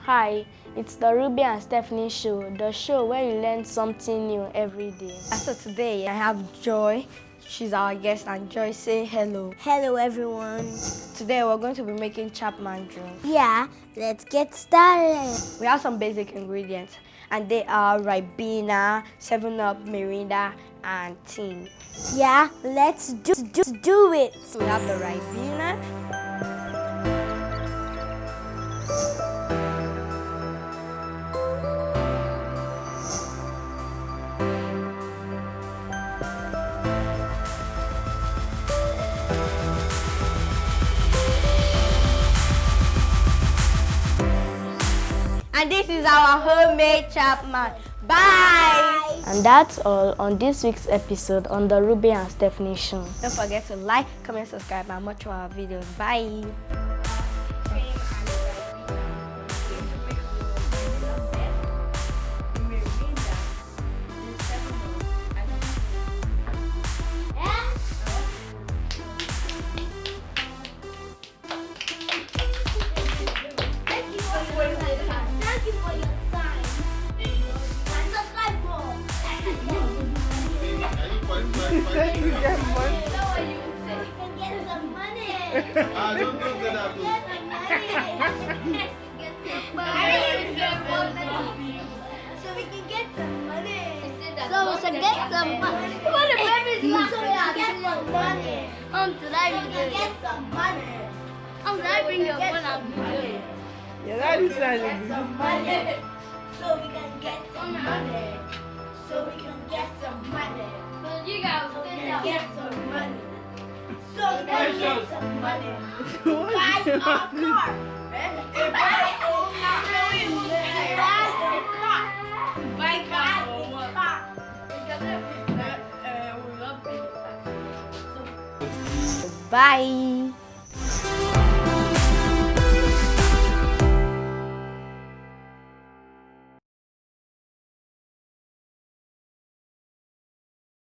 Hi, it's the Ruby and Stephanie show, the show where you learn something new every day. So today I have Joy. She's our guest, and Joy, say hello. Hello everyone. Today we're going to be making Chapman drink. Yeah, let's get started. We have some basic ingredients, and they are Ribena, 7-Up, Mirinda, and tea. Yeah, let's do it. We have the Ribena. And this is our homemade Chapman. Bye! And that's all on this week's episode on the Ruby and Stephanie show. Don't forget to like, comment, subscribe, and watch our videos. Bye! Thank you for your time. And subscribe more. You can get some money. I don't know that I Get some money. So we can get some money. So we can get some money. What the baby's like? So we can get some money. Today we can get some money. Today bring your phone and do it. Yeah, that is Get some money. So we can get some money. So we can get some money. So you guys can get some money. So we can get some money. Buy a car. Buy a car. Buy a car. Bye!